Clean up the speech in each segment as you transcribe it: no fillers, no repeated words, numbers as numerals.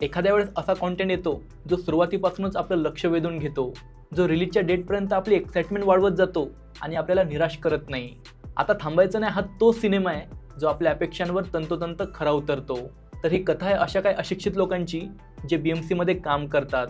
एखाद्या वेळेस असा कॉन्टेंट येतो जो सुरुवातीपासूनच आपलं लक्ष वेधून घेतो, जो रिलीजच्या डेटपर्यंत आपली एक्साइटमेंट वाढवत जातो आणि आपल्याला निराश करत नाही. आता थांबायचं नाही हा तोच सिनेमा आहे जो आपल्या अपेक्षांवर तंतोतंत खरा उतरतो. तर ही कथा आहे अशा काही अशिक्षित लोकांची जे BMCमध्ये काम करतात.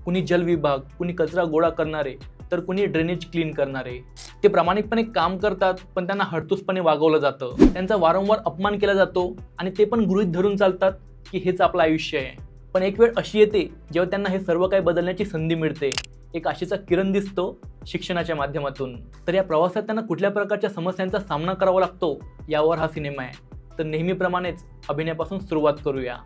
कुणी जल विभाग, कुणी कचरा गोळा करणारे, तर कुणी ड्रेनेज क्लीन करणारे. ते प्रामाणिकपणे काम करतात, पण त्यांना हडतूसपणे वागवलं जातं. त्यांचा वारंवार अपमान केला जातो आणि ते पण गृहीत धरून चालतात की हेच आपलं आयुष्य आहे. पण एक वेळ अशी येते जेव्हा त्यांना हे सर्व काही बदलण्याची संधी मिळते. एक आशेचा किरण दिसतो शिक्षणाच्या माध्यमातून. तर या प्रवासात त्यांना कुठल्या प्रकारच्या समस्यांचा सामना करावा लागतो यावर हा सिनेमा आहे. तर नेहमीप्रमाणेच अभिनयापासून सुरुवात करूया.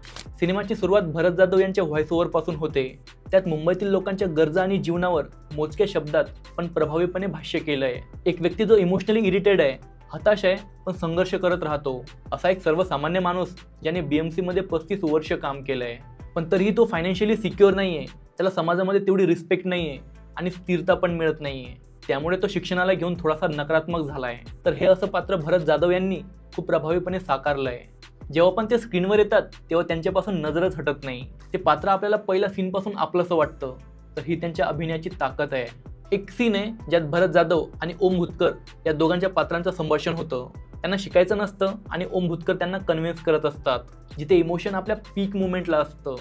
सिनेमाची सुरुवात भरत जाधव यांच्या व्हॉइस ओव्हरपासून होते. त्यात मुंबईतील लोकांच्या गरजा आणि जीवनावर मोजक्या शब्दात पण प्रभावीपणे भाष्य केलं आहे. एक व्यक्ती जो इमोशनली इरिटेड आहे, हताश आहे, पण संघर्ष करत राहतो. असा एक सर्वसामान्य माणूस ज्याने BMCमध्ये 35 वर्ष काम केलं आहे, पण तरीही तो फायनान्शियली सिक्युअर नाही आहे. त्याला समाजामध्ये तेवढी रिस्पेक्ट नाही आहे आणि स्थिरता पण मिळत नाही आहे. त्यामुळे तो शिक्षणाला घेऊन थोडासा नकारात्मक झाला आहे. तर हे असं पात्र भरत जाधव यांनी खूप प्रभावीपणे साकारलं आहे. जेव्हा पण ते स्क्रीनवर येतात तेव्हा त्यांच्यापासून नजरच हटत नाही. ते पात्र आपल्याला पहिल्या सीनपासून आपलंसं वाटतं. तर ही त्यांच्या अभिनयाची ताकद आहे. एक सीन आहे ज्यात भरत जाधव आणि ओम भूतकर या दोघांच्या पात्रांचं संभाषण होतं. त्यांना शिकायचं नसतं आणि ओम भूतकर त्यांना कन्व्हिन्स करत असतात. जिथे इमोशन आपल्या पीक मुवमेंटला असतं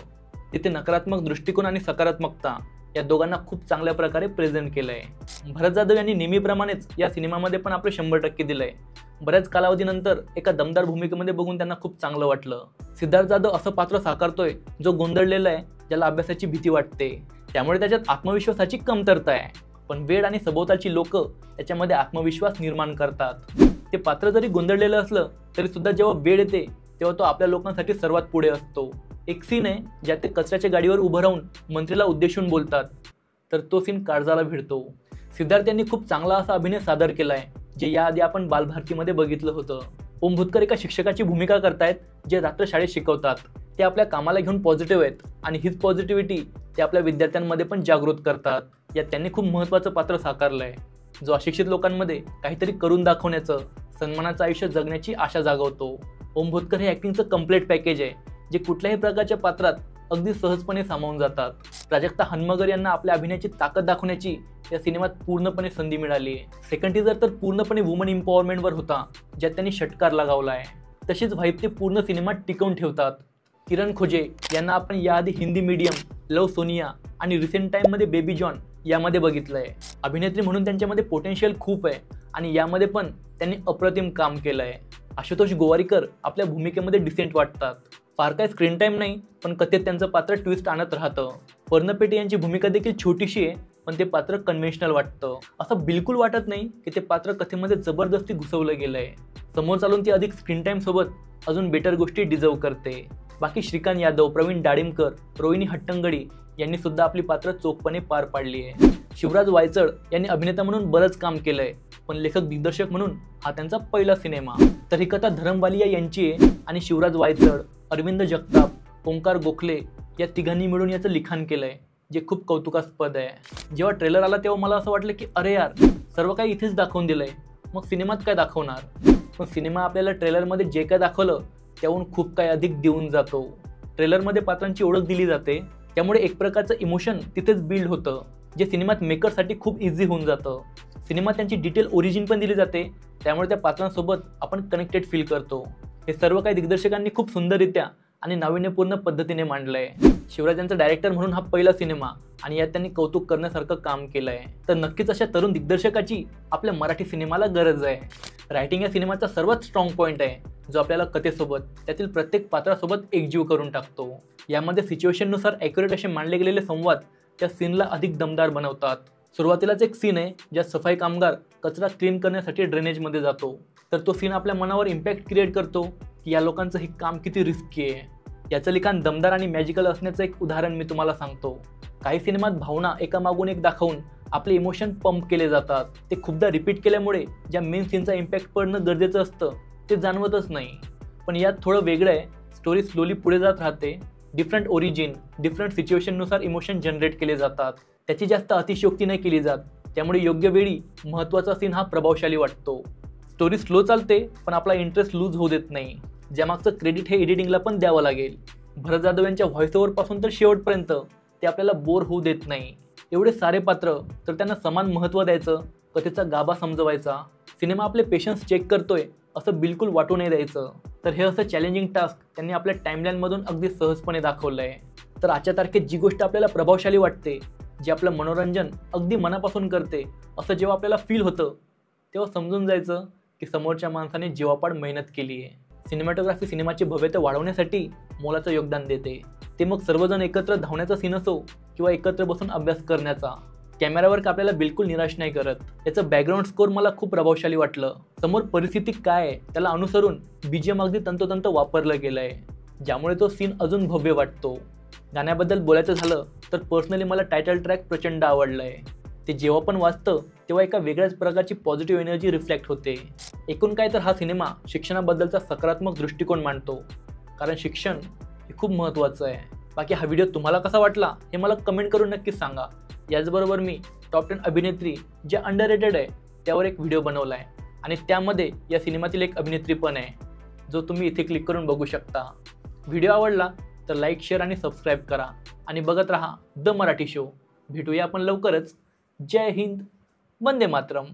तिथे नकारात्मक दृष्टिकोन आणि सकारात्मकता या दोघांना खूप चांगल्या प्रकारे प्रेझेंट केलं आहे. भरत जाधव यांनी नेहमीप्रमाणेच या सिनेमामध्ये पण आपलं 100% दिलं आहे. बऱ्याच कालावधीनंतर एका दमदार भूमिकेमध्ये बघून त्यांना खूप चांगलं वाटलं. सिद्धार्थ जाधव असं पात्र साकारतोय जो गोंधळलेला आहे, ज्याला अभ्यासाची भीती वाटते. त्यामुळे त्याच्यात आत्मविश्वासाची कमतरता आहे. पण वेळ आणि सभोवतालची लोक त्याच्यामध्ये आत्मविश्वास निर्माण करतात. ते पात्र जरी गोंधळलेलं असलं तरी सुद्धा जेव्हा वेळ येते तेव्हा तो आपल्या लोकांसाठी सर्वात पुढे असतो. एक सीन आहे ज्यात ते कचऱ्याच्या गाडीवर उभं राहून मंत्रीला उद्देशून बोलतात, तर तो सीन काळजाला भिडतो. सिद्धार्थ यांनी खूप चांगला असा अभिनय सादर केला आहे, जे याआधी आपण बालभारतीमध्ये बघितलं होतं. ओम भूतकर एका शिक्षकाची भूमिका करतायत जे रात्र शाळेत शिकवतात. ते आपल्या कामाला घेऊन पॉझिटिव्ह आहेत आणि हीच पॉझिटिव्हिटी ते आपल्या विद्यार्थ्यांमध्ये पण जागृत करतात. यात त्यांनी खूप महत्त्वाचं पात्र साकारलं आहे, जो अशिक्षित लोकांमध्ये काहीतरी करून दाखवण्याचं, सन्मानाचं आयुष्य जगण्याची आशा जागवतो. ओम भूतकर हे ॲक्टिंगचं कम्प्लीट पॅकेज आहे, जे कुठल्याही प्रकारच्या पात्रात अगदी सहजपणे सामावून जातात. प्राजक्ता हनमगर यांना आपल्या अभिनयाची ताकद दाखवण्याची या सिनेमात पूर्णपणे संधी मिळाली आहे. सेकंड टीजर तर पूर्णपणे वुमन एम्पॉवरमेंटवर होता, ज्यात त्यांनी षटकार लगावला आहे. तशीच व्हाईब ते पूर्ण सिनेमात टिकवून ठेवतात. किरण खोजे यांना आपण याआधी हिंदी मीडियम, लव सोनिया आणि रिसेंट टाईममध्ये बेबी जॉन यामध्ये बघितलं आहे. अभिनेत्री म्हणून त्यांच्यामध्ये पोटेन्शियल खूप आहे आणि यामध्ये पण त्यांनी अप्रतिम काम केलं आहे. आशुतोष गोवारीकर आपल्या भूमिकेमध्ये डिसेंट वाटतात. फार काय स्क्रीन टाईम नाही, पण कथेत त्यांचं पात्र ट्विस्ट आणत राहतं. पर्णपेटी यांची भूमिका देखील छोटीशी आहे, पण ते पात्र कन्व्हेन्शनल वाटतं. असं बिलकुल वाटत नाही की ते पात्र कथेमध्ये जबरदस्ती घुसवलं गेलं आहे. समोर चालून ती अधिक स्क्रीन टाईम सोबत अजून बेटर गोष्टी डिझर्व करते. बाकी श्रीकांत यादव, प्रवीण डाळिमकर, रोहिणी हट्टंगडी यांनी सुद्धा आपली पात्र चोखपणे पार पाडली आहे. शिवराज वायचळ यांनी अभिनेता म्हणून बरंच काम केलंय, पण लेखक दिग्दर्शक म्हणून हा त्यांचा पहिला सिनेमा. तर ही कथा धरम वालिया यांची आहे आणि शिवराज वायचळ, अरविंद जगताप, ओंकार गोखले या तिघांनी मिळून याचं लिखाण केलंय, जे खूप कौतुकास्पद आहे. जेव्हा ट्रेलर आला तेव्हा मला असं वाटलं की अरे यार, सर्व काही इथेच दाखवून दिलंय, मग सिनेमात काय दाखवणार. पण सिनेमा आपल्याला ट्रेलरमध्ये जे काय दाखवलं त्याहून खूप काही अधिक देऊन जातो. ट्रेलरमध्ये पात्रांची ओळख दिली जाते, त्यामुळे एक प्रकारचं इमोशन तिथेच बिल्ड होतं, जे सिनेमात मेकरसाठी खूप इझी होऊन जातं. सिनेमात त्यांची डिटेल ओरिजिन पण दिली जाते, त्यामुळे त्या पात्रांसोबत आपण कनेक्टेड फील करतो. हे सर्व काही दिग्दर्शकांनी खूप सुंदररित्या आणि नाविन्यपूर्ण पद्धतीने मांडलंय. शिवराज यांचा डायरेक्टर म्हणून हा पहिला सिनेमा आणि यात त्यांनी कौतुक करण्यासारखं काम केलंय. तर नक्कीच अशा तरुण दिग्दर्शकाची आपल्या मराठी सिनेमाला गरज आहे. रायटिंग या सिनेमाचा सर्वात स्ट्रॉंग पॉईंट आहे, जो आपल्याला कथेसोबत त्यातील प्रत्येक पात्रासोबत एकजीव करून टाकतो. यामध्ये सिच्युएशननुसार ॲक्युरेट असे मांडले गेलेले संवाद त्या सीनला अधिक दमदार बनवतात. सुरुवातीलाच एक सीन आहे ज्यात सफाई कामगार कचरा क्लीन करण्यासाठी ड्रेनेजमध्ये जातो. तर तो सीन आपल्या मनावर इम्पॅक्ट क्रिएट करतो की या लोकांचं हे काम किती रिस्की आहे. याचं लिखाण दमदार आणि मॅजिकल असण्याचं एक उदाहरण मी तुम्हाला सांगतो. काही सिनेमात भावना एकामागून एक दाखवून आपले इमोशन पंप केले जातात. ते खूपदा रिपीट केल्यामुळे ज्या मेन सीनचा इम्पॅक्ट पडणं गरजेचं असतं ते जाणवतच नाही. पण यात थोडं वेगळं आहे. स्टोरी स्लोली पुढे जात राहते. डिफरंट ओरिजिन, डिफरंट सिच्युएशननुसार इमोशन जनरेट केले जातात. त्याची जास्त अतिशयोक्ती नाही केली जात, त्यामुळे योग्य वेळी महत्त्वाचा सीन हा प्रभावशाली वाटतो. स्टोरी स्लो चालते, पण आपला इंटरेस्ट लूज होऊ देत नाही. ज्यामागचं क्रेडिट हे एडिटिंगला पण द्यावं लागेल. भरत जाधव यांच्या व्हॉइस ओव्हरपासून तर शेवटपर्यंत ते आपल्याला बोर होऊ देत नाही. एवढे सारे पात्र तर त्यांना समान महत्त्व द्यायचं, कथेचा गाभा समजवायचा, सिनेमा आपले पेशन्स चेक करतोय असं बिलकुल वाटू नाही द्यायचं. तर हे असं चॅलेंजिंग टास्क त्यांनी आपल्या टाईमलाईनमधून अगदी सहजपणे दाखवलं आहे. तर आजच्या तारखेत जी गोष्ट आपल्याला प्रभावशाली वाटते, जी आपलं मनोरंजन अगदी मनापासून करते, असं जेव्हा आपल्याला फील होतं तेव्हा समजून जायचं की समोरच्या माणसाने जीवापाड मेहनत केली आहे. सिनेमॅटोग्राफी सिनेमाची भव्यता वाढवण्यासाठी मोलाचं योगदान देते. ते मग सर्वजण एकत्र धावण्याचा सीन असो किंवा एकत्र बसून अभ्यास करण्याचा. कॅमेरावर आपल्याला बिलकुल निराश नाही करत. याचं बॅकग्राऊंड स्कोर मला खूप प्रभावशाली वाटलं. समोर परिस्थिती काय आहे त्याला अनुसरून बीजीएम अगदी तंतोतंत वापरलं गेलं आहे, ज्यामुळे तो सीन अजून भव्य वाटतो. गाण्याबद्दल बोलायचं झालं तर पर्सनली मला टायटल ट्रॅक प्रचंड आवडलं आहे. ते जेव्हा पण वाजतं तेव्हा एका वेगळ्याच प्रकारची पॉझिटिव्ह एनर्जी रिफ्लेक्ट होते. एकूण काय तर हा सिनेमा शिक्षणाबद्दलचा सकारात्मक दृष्टिकोन मांडतो, कारण शिक्षण हे खूप महत्त्वाचं आहे. बाकी हा व्हिडिओ तुम्हाला कसा वाटला हे मला कमेंट करून नक्कीच सांगा. याचबरोबर मी टॉप 10 अभिनेत्री जे अंडररेटेड आहे त्यावर एक व्हिडिओ बनवला आहे आणि त्यामध्ये या सिनेमातील एक अभिनेत्री पण आहे, जो तुम्ही इथे क्लिक करून बघू शकता. व्हिडिओ आवडला तर लाईक, शेअर आणि सबस्क्राईब करा आणि बघत राहा द मराठी शो. भेटूया आपण लवकरच. जय हिंद, वंदे मातरम.